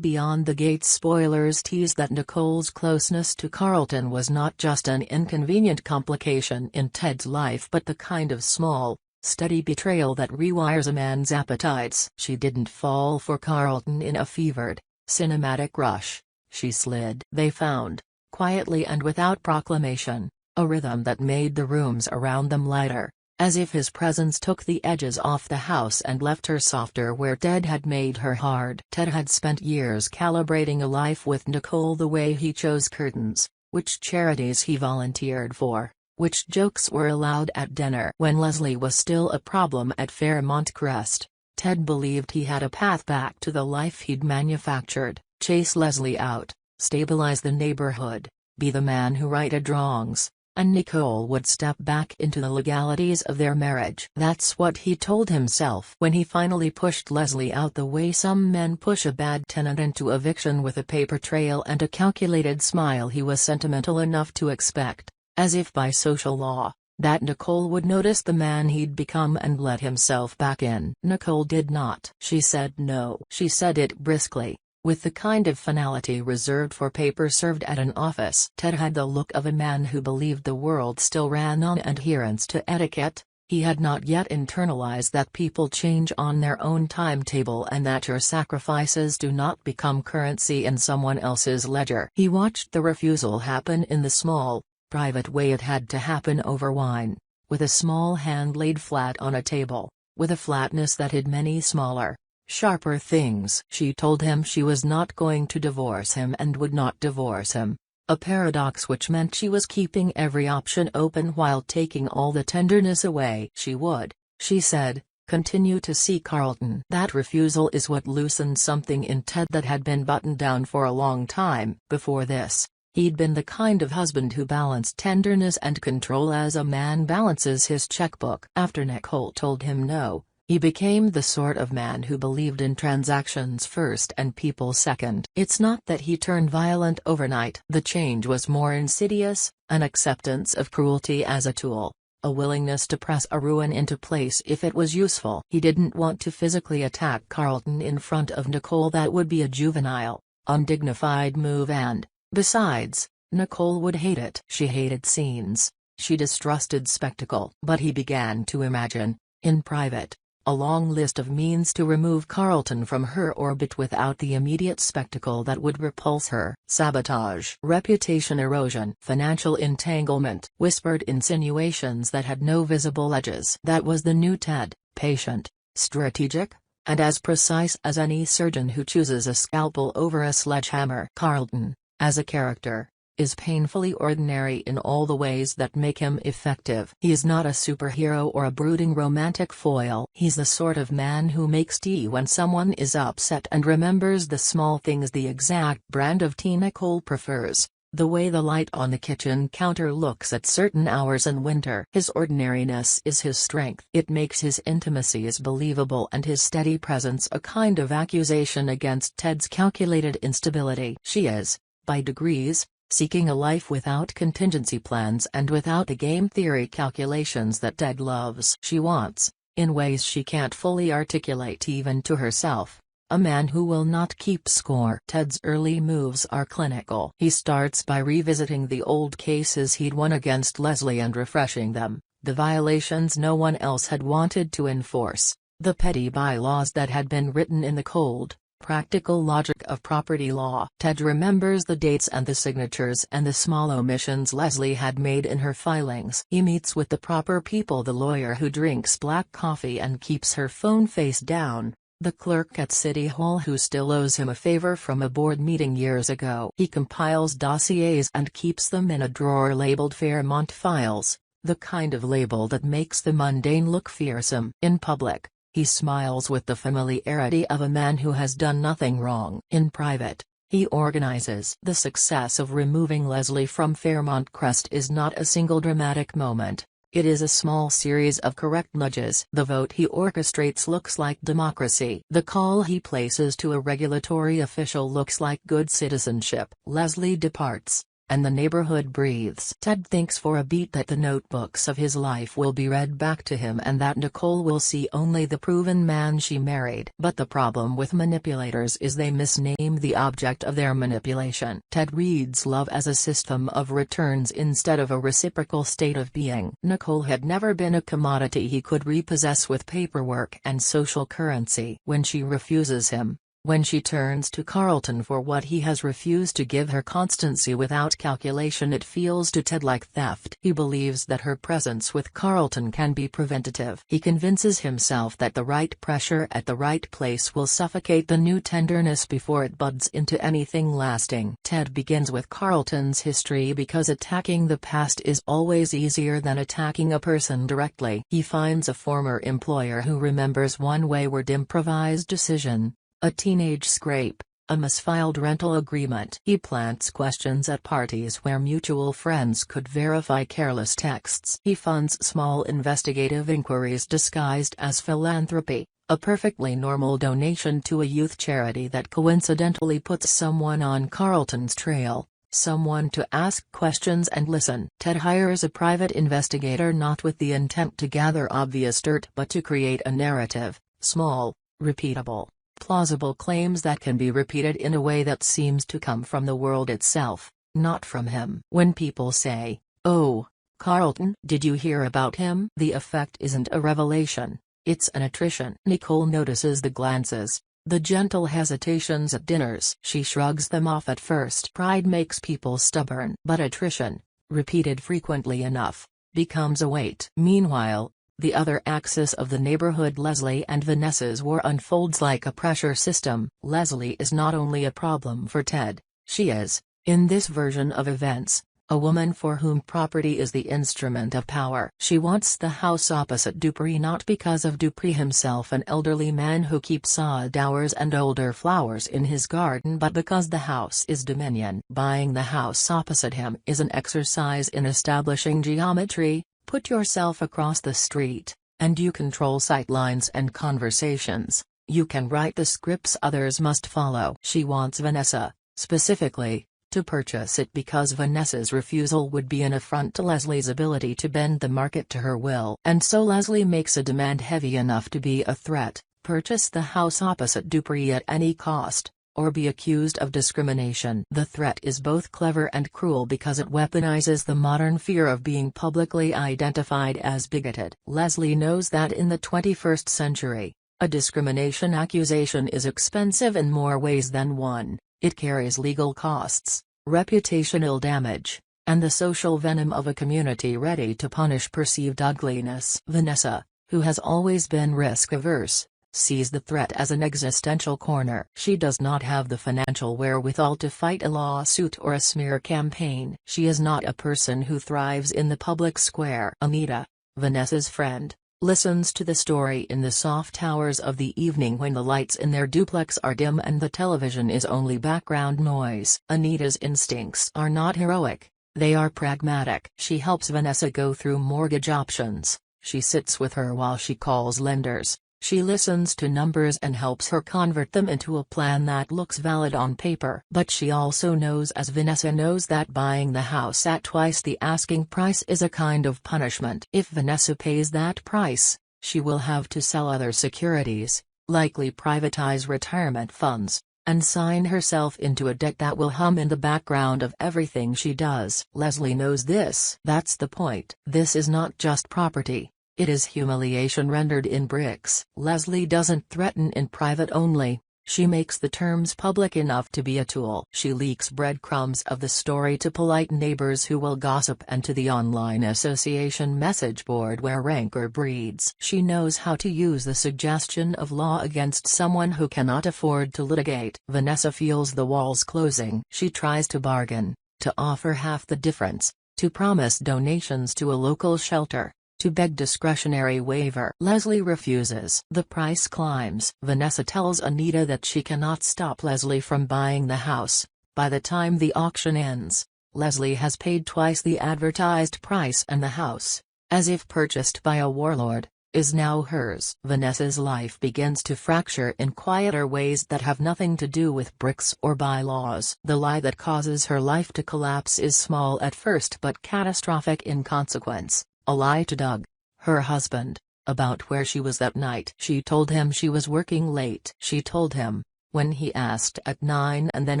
Beyond the Gates spoilers tease that Nicole's closeness to Carlton was not just an inconvenient complication in Ted's life but the kind of small, steady betrayal that rewires a man's appetites. She didn't fall for Carlton in a fevered, cinematic rush. She slid. They found, quietly and without proclamation, a rhythm that made the rooms around them lighter, as if his presence took the edges off the house and left her softer where Ted had made her hard. Ted had spent years calibrating a life with Nicole, the way he chose curtains, which charities he volunteered for, which jokes were allowed at dinner. When Leslie was still a problem at Fairmont Crest, Ted believed he had a path back to the life he'd manufactured: chase Leslie out, stabilize the neighborhood, be the man who righted wrongs, and Nicole would step back into the legalities of their marriage. That's what he told himself. When he finally pushed Leslie out the way some men push a bad tenant into eviction with a paper trail and a calculated smile, he was sentimental enough to expect, as if by social law, that Nicole would notice the man he'd become and let himself back in. Nicole did not. She said no. She said it briskly, with the kind of finality reserved for paper served at an office. Ted had the look of a man who believed the world still ran on adherence to etiquette. He had not yet internalized that people change on their own timetable and that your sacrifices do not become currency in someone else's ledger. He watched the refusal happen in the small, private way it had to happen over wine, with a small hand laid flat on a table, with a flatness that hid many smaller, sharper things. She told him she was not going to divorce him and would not divorce him, a paradox which meant she was keeping every option open while taking all the tenderness away. She would, she said, continue to see Carlton. That refusal is what loosened something in Ted that had been buttoned down for a long time. Before this, he'd been the kind of husband who balanced tenderness and control as a man balances his checkbook. After Nicole told him no, he became the sort of man who believed in transactions first and people second. It's not that he turned violent overnight. The change was more insidious, an acceptance of cruelty as a tool, a willingness to press a ruin into place if it was useful. He didn't want to physically attack Carlton in front of Nicole. That would be a juvenile, undignified move, and, besides, Nicole would hate it. She hated scenes. She distrusted spectacle. But he began to imagine, in private, a long list of means to remove Carlton from her orbit without the immediate spectacle that would repulse her. Sabotage, reputation erosion, financial entanglement, whispered insinuations that had no visible edges. That was the new Ted, patient, strategic, and as precise as any surgeon who chooses a scalpel over a sledgehammer. Carlton, as a character, is painfully ordinary in all the ways that make him effective. He is not a superhero or a brooding romantic foil. He's the sort of man who makes tea when someone is upset and remembers the small things, the exact brand of tea Nicole prefers, the way the light on the kitchen counter looks at certain hours in winter. His ordinariness is his strength. It makes his intimacies believable and his steady presence a kind of accusation against Ted's calculated instability. She is, by degrees, seeking a life without contingency plans and without the game theory calculations that Ted loves. She wants, in ways she can't fully articulate even to herself, a man who will not keep score. Ted's early moves are clinical. He starts by revisiting the old cases he'd won against Leslie and refreshing them, the violations no one else had wanted to enforce, the petty bylaws that had been written in the cold, practical logic of property law. Ted remembers the dates and the signatures and the small omissions Leslie had made in her filings. He meets with the proper people: the lawyer who drinks black coffee and keeps her phone face down, the clerk at City Hall who still owes him a favor from a board meeting years ago. He compiles dossiers and keeps them in a drawer labeled Fairmont Files, the kind of label that makes the mundane look fearsome. In public, he smiles with the familiarity of a man who has done nothing wrong. In private, he organizes. The success of removing Leslie from Fairmont Crest is not a single dramatic moment. It is a small series of correct nudges. The vote he orchestrates looks like democracy. The call he places to a regulatory official looks like good citizenship. Leslie departs, and the neighborhood breathes. Ted thinks for a beat that the notebooks of his life will be read back to him and that Nicole will see only the proven man she married. But the problem with manipulators is they misname the object of their manipulation. Ted reads love as a system of returns instead of a reciprocal state of being. Nicole had never been a commodity he could repossess with paperwork and social currency. When she refuses him, when she turns to Carlton for what he has refused to give her, constancy without calculation, it feels to Ted like theft. He believes that her presence with Carlton can be preventative. He convinces himself that the right pressure at the right place will suffocate the new tenderness before it buds into anything lasting. Ted begins with Carlton's history because attacking the past is always easier than attacking a person directly. He finds a former employer who remembers one wayward improvised decision, a teenage scrape, a misfiled rental agreement. He plants questions at parties where mutual friends could verify careless texts. He funds small investigative inquiries disguised as philanthropy, a perfectly normal donation to a youth charity that coincidentally puts someone on Carlton's trail, someone to ask questions and listen. Ted hires a private investigator not with the intent to gather obvious dirt but to create a narrative, small, repeatable, plausible claims that can be repeated in a way that seems to come from the world itself, not from him. When people say, "Oh, Carlton, did you hear about him?" the effect isn't a revelation, it's an attrition. Nicole notices the glances, the gentle hesitations at dinners. She shrugs them off at first. Pride makes people stubborn. But attrition, repeated frequently enough, becomes a weight. Meanwhile, the other axis of the neighborhood Leslie and Vanessa's war unfolds like a pressure system. Leslie is not only a problem for Ted, she is, in this version of events, a woman for whom property is the instrument of power. She wants the house opposite Dupree not because of Dupree himself, an elderly man who keeps sawdowers and older flowers in his garden, but because the house is dominion. Buying the house opposite him is an exercise in establishing geometry. Put yourself across the street, and you control sightlines and conversations. You can write the scripts others must follow. She wants Vanessa, specifically, to purchase it because Vanessa's refusal would be an affront to Leslie's ability to bend the market to her will. And so Leslie makes a demand heavy enough to be a threat: purchase the house opposite Dupree at any cost, or be accused of discrimination. The threat is both clever and cruel because it weaponizes the modern fear of being publicly identified as bigoted. Leslie knows that in the 21st century, a discrimination accusation is expensive in more ways than one. It carries legal costs, reputational damage, and the social venom of a community ready to punish perceived ugliness. Vanessa, who has always been risk-averse, sees the threat as an existential corner. She does not have the financial wherewithal to fight a lawsuit or a smear campaign. She is not a person who thrives in the public square. Anita, Vanessa's friend, listens to the story in the soft hours of the evening when the lights in their duplex are dim and the television is only background noise. Anita's instincts are not heroic, they are pragmatic. She helps Vanessa go through mortgage options, she sits with her while she calls lenders. She listens to numbers and helps her convert them into a plan that looks valid on paper. But she also knows, as Vanessa knows, that buying the house at twice the asking price is a kind of punishment. If Vanessa pays that price, she will have to sell other securities, likely privatize retirement funds, and sign herself into a debt that will hum in the background of everything she does. Leslie knows this. That's the point. This is not just property. It is humiliation rendered in bricks. Leslie doesn't threaten in private only, she makes the terms public enough to be a tool. She leaks breadcrumbs of the story to polite neighbors who will gossip and to the online association message board where rancor breeds. She knows how to use the suggestion of law against someone who cannot afford to litigate. Vanessa feels the walls closing. She tries to bargain, to offer half the difference, to promise donations to a local shelter, to beg discretionary waiver. Leslie refuses. The price climbs. Vanessa tells Anita that she cannot stop Leslie from buying the house. By the time the auction ends, Leslie has paid twice the advertised price and the house, as if purchased by a warlord, is now hers. Vanessa's life begins to fracture in quieter ways that have nothing to do with bricks or bylaws. The lie that causes her life to collapse is small at first but catastrophic in consequence. A lie to Doug, her husband, about where she was that night. She told him she was working late. She told him, when he asked at 9 and then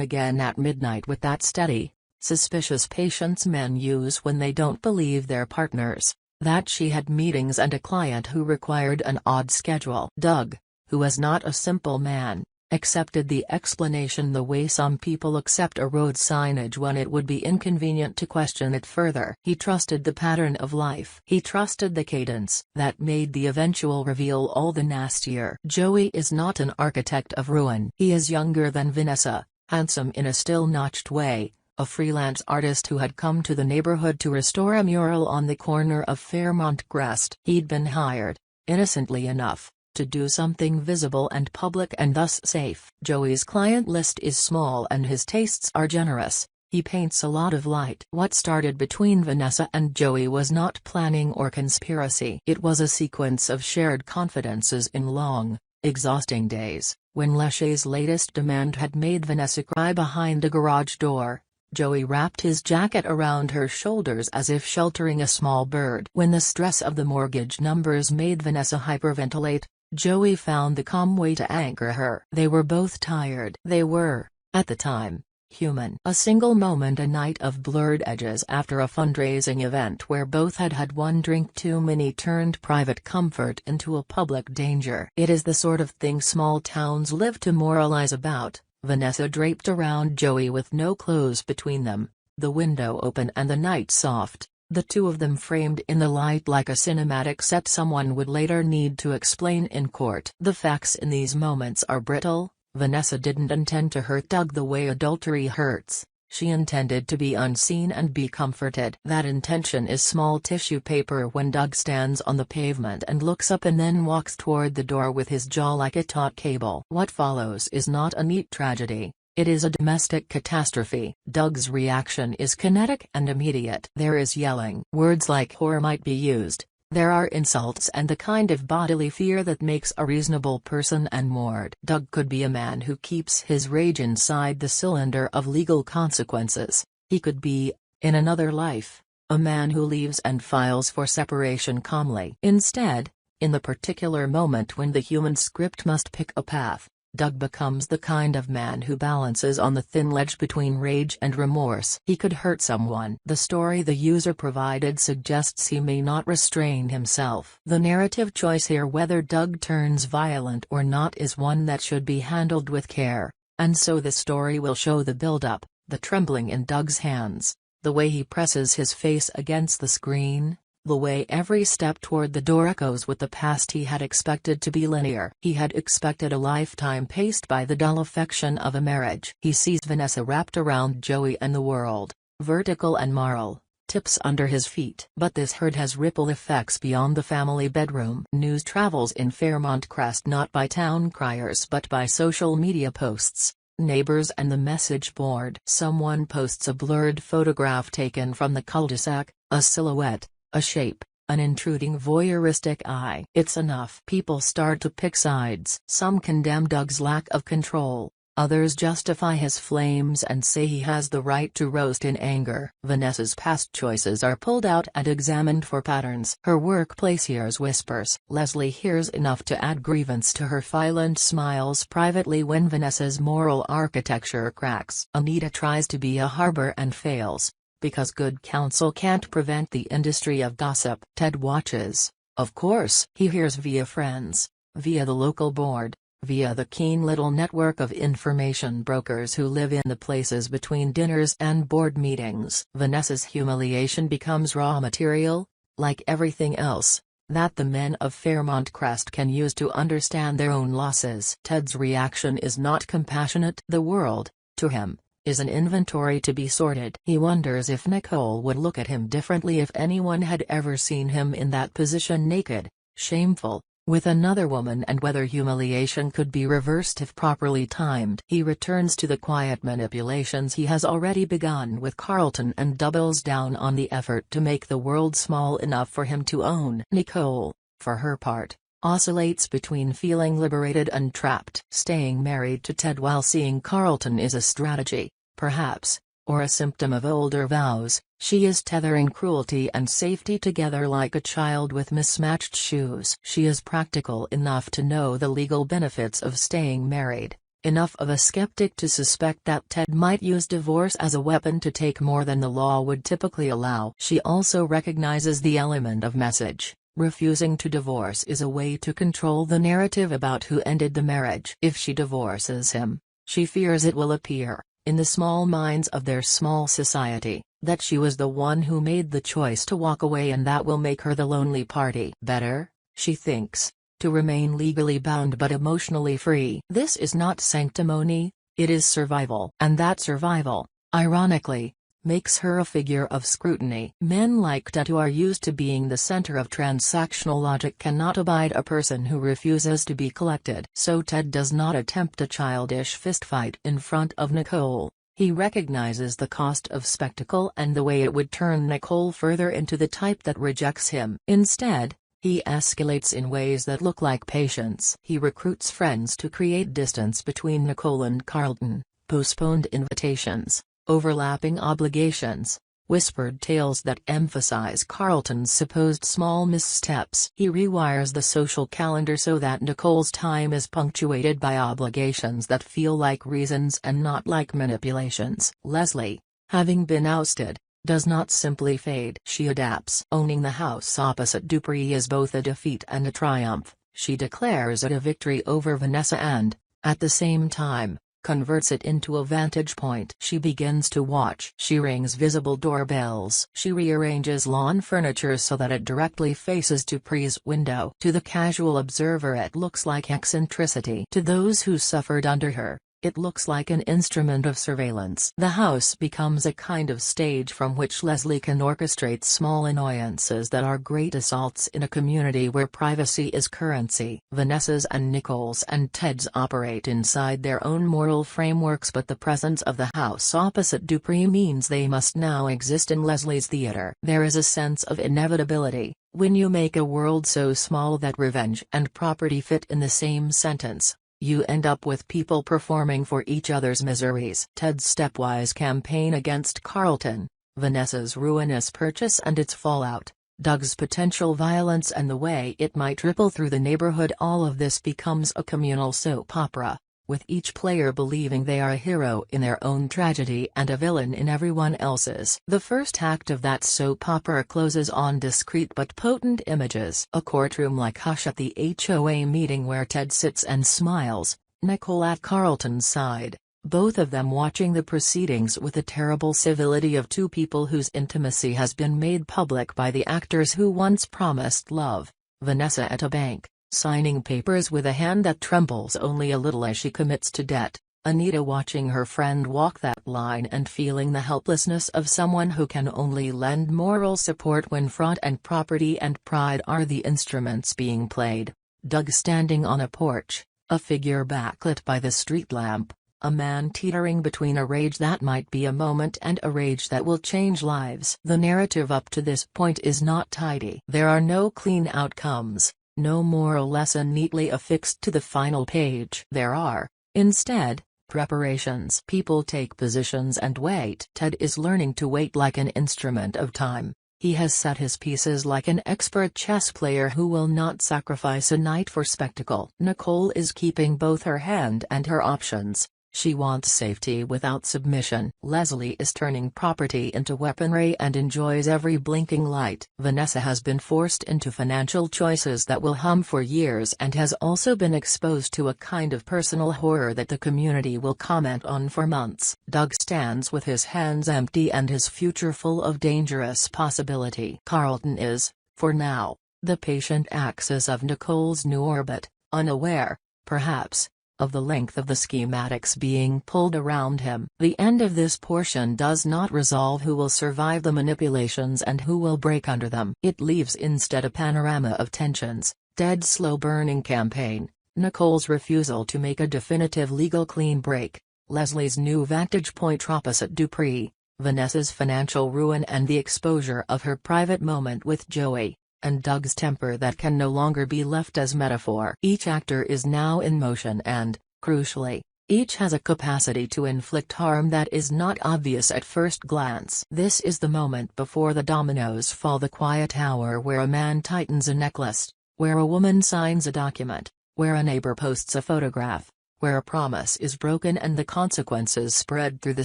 again at midnight with that steady, suspicious patience men use when they don't believe their partners, that she had meetings and a client who required an odd schedule. Doug, who was not a simple man, accepted the explanation the way some people accept a road signage when it would be inconvenient to question it further. He trusted the pattern of life. He trusted the cadence that made the eventual reveal all the nastier. Joey is not an architect of ruin. He is younger than Vanessa, handsome in a still-notched way, a freelance artist who had come to the neighborhood to restore a mural on the corner of Fairmont Crest. He'd been hired, innocently enough, to do something visible and public and thus safe. Joey's client list is small and his tastes are generous. He paints a lot of light. What started between Vanessa and Joey was not planning or conspiracy. It was a sequence of shared confidences in long, exhausting days. When Lachey's latest demand had made Vanessa cry behind a garage door, Joey wrapped his jacket around her shoulders as if sheltering a small bird. When the stress of the mortgage numbers made Vanessa hyperventilate, Joey found the calm way to anchor her. They were both tired. They were, at the time, human. A single moment, a night of blurred edges after a fundraising event where both had had one drink too many, turned private comfort into a public danger. It is the sort of thing small towns live to moralize about. Vanessa draped around Joey with no clothes between them, the window open and the night soft. The two of them framed in the light like a cinematic set someone would later need to explain in court. The facts in these moments are brittle. Vanessa didn't intend to hurt Doug the way adultery hurts. She intended to be unseen and be comforted. That intention is small tissue paper when Doug stands on the pavement and looks up and then walks toward the door with his jaw like a taut cable. What follows is not a neat tragedy. It is a domestic catastrophe. Doug's reaction is kinetic and immediate. There is yelling. Words like whore might be used. There are insults and the kind of bodily fear that makes a reasonable person unmoored. Doug could be a man who keeps his rage inside the cylinder of legal consequences. He could be, in another life, a man who leaves and files for separation calmly. Instead, in the particular moment when the human script must pick a path, Doug becomes the kind of man who balances on the thin ledge between rage and remorse. He could hurt someone. The story the user provided suggests he may not restrain himself. The narrative choice here, whether Doug turns violent or not, is one that should be handled with care, and so the story will show the build-up, the trembling in Doug's hands, the way he presses his face against the screen, the way every step toward the door echoes with the past. He had expected to be linear. He had expected a lifetime paced by the dull affection of a marriage. He sees Vanessa wrapped around Joey and the world, vertical and moral, tips under his feet. But this herd has ripple effects beyond the family bedroom. News travels in Fairmont Crest not by town criers but by social media posts, neighbors and the message board. Someone posts a blurred photograph taken from the cul-de-sac, a silhouette, a shape, an intruding voyeuristic eye. It's enough. People start to pick sides. Some condemn Doug's lack of control, others justify his flames and say he has the right to roast in anger. Vanessa's past choices are pulled out and examined for patterns. Her workplace hears whispers. Leslie hears enough to add grievance to her file and smiles privately when Vanessa's moral architecture cracks. Anita tries to be a harbor and fails, because good counsel can't prevent the industry of gossip. Ted watches, of course. He hears via friends, via the local board, via the keen little network of information brokers who live in the places between dinners and board meetings. Vanessa's humiliation becomes raw material, like everything else, that the men of Fairmont Crest can use to understand their own losses. Ted's reaction is not compassionate. The world, to him, is an inventory to be sorted. He wonders if Nicole would look at him differently if anyone had ever seen him in that position, naked, shameful, with another woman, and whether humiliation could be reversed if properly timed. He returns to the quiet manipulations he has already begun with Carlton and doubles down on the effort to make the world small enough for him to own Nicole. for her part, oscillates between feeling liberated and trapped. Staying married to Ted while seeing Carlton is a strategy, perhaps, or a symptom of older vows. She is tethering cruelty and safety together like a child with mismatched shoes. She is practical enough to know the legal benefits of staying married, enough of a skeptic to suspect that Ted might use divorce as a weapon to take more than the law would typically allow. She also recognizes the element of message. Refusing to divorce is a way to control the narrative about who ended the marriage. If she divorces him, she fears it will appear, in the small minds of their small society, that she was the one who made the choice to walk away, and that will make her the lonely party. Better, she thinks, to remain legally bound but emotionally free. This is not sanctimony, it is survival. And that survival, ironically, makes her a figure of scrutiny. Men like Ted, who are used to being the center of transactional logic, cannot abide a person who refuses to be collected. So Ted does not attempt a childish fistfight in front of Nicole. He recognizes the cost of spectacle and the way it would turn Nicole further into the type that rejects him. Instead, he escalates in ways that look like patience. He recruits friends to create distance between Nicole and Carlton, postponed invitations, overlapping obligations, whispered tales that emphasize Carlton's supposed small missteps. He rewires the social calendar so that Nicole's time is punctuated by obligations that feel like reasons and not like manipulations. Leslie, having been ousted, does not simply fade. She adapts. Owning the house opposite Dupree is both a defeat and a triumph. She declares it a victory over Vanessa and, at the same time, converts it into a vantage point. She begins to watch. She rings visible doorbells. She rearranges lawn furniture so that it directly faces Dupree's window. To the casual observer it looks like eccentricity. To those who suffered under her, it looks like an instrument of surveillance. The house becomes a kind of stage from which Leslie can orchestrate small annoyances that are great assaults in a community where privacy is currency. Vanessa's and Nicole's and Ted's operate inside their own moral frameworks, but the presence of the house opposite Dupree means they must now exist in Leslie's theater. There is a sense of inevitability when you make a world so small that revenge and property fit in the same sentence. You end up with people performing for each other's miseries. Ted's stepwise campaign against Carlton, Vanessa's ruinous purchase and its fallout, Doug's potential violence and the way it might ripple through the neighborhood, all of this becomes a communal soap opera, with each player believing they are a hero in their own tragedy and a villain in everyone else's. The first act of that soap opera closes on discreet but potent images. A courtroom-like hush at the HOA meeting where Ted sits and smiles, Nicole at Carlton's side, both of them watching the proceedings with the terrible civility of two people whose intimacy has been made public by the actors who once promised love. Vanessa at a bank, signing papers with a hand that trembles only a little as she commits to debt. Anita watching her friend walk that line and feeling the helplessness of someone who can only lend moral support when fraud and property and pride are the instruments being played. Doug standing on a porch, a figure backlit by the street lamp, a man teetering between a rage that might be a moment and a rage that will change lives. The narrative up to this point is not tidy. There are no clean outcomes. No moral lesson neatly affixed to the final page. There are, instead, preparations. People take positions and wait. Ted is learning to wait like an instrument of time. He has set his pieces like an expert chess player who will not sacrifice a knight for spectacle. Nicole is keeping both her hand and her options. She wants safety without submission. Leslie is turning property into weaponry and enjoys every blinking light. Vanessa has been forced into financial choices that will hum for years and has also been exposed to a kind of personal horror that the community will comment on for months. Doug stands with his hands empty and his future full of dangerous possibility. Carlton is, for now, the patient axis of Nicole's new orbit, unaware, perhaps, of the length of the schematics being pulled around him. The end of this portion does not resolve who will survive the manipulations and who will break under them. It leaves instead a panorama of tensions, Ted's slow-burning campaign, Nicole's refusal to make a definitive legal clean break, Leslie's new vantage point opposite Dupree, Vanessa's financial ruin and the exposure of her private moment with Joey. and Doug's temper that can no longer be left as metaphor. Each actor is now in motion and, crucially, each has a capacity to inflict harm that is not obvious at first glance. This is the moment before the dominoes fall, the quiet hour where a man tightens a necklace, where a woman signs a document, where a neighbor posts a photograph, where a promise is broken and the consequences spread through the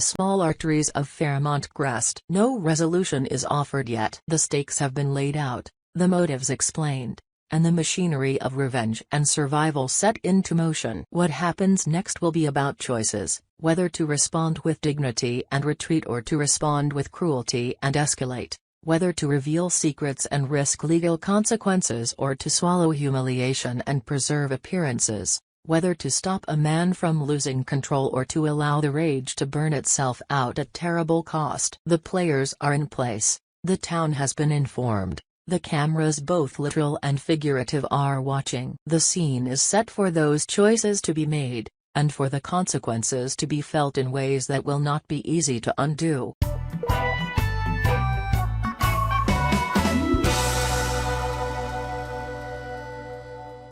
small arteries of Fairmont Crest. No resolution is offered yet. The stakes have been laid out, the motives explained, and the machinery of revenge and survival set into motion. What happens next will be about choices, whether to respond with dignity and retreat or to respond with cruelty and escalate, whether to reveal secrets and risk legal consequences or to swallow humiliation and preserve appearances, whether to stop a man from losing control or to allow the rage to burn itself out at terrible cost. The players are in place, the town has been informed. The cameras, both literal and figurative, are watching. The scene is set for those choices to be made, and for the consequences to be felt in ways that will not be easy to undo.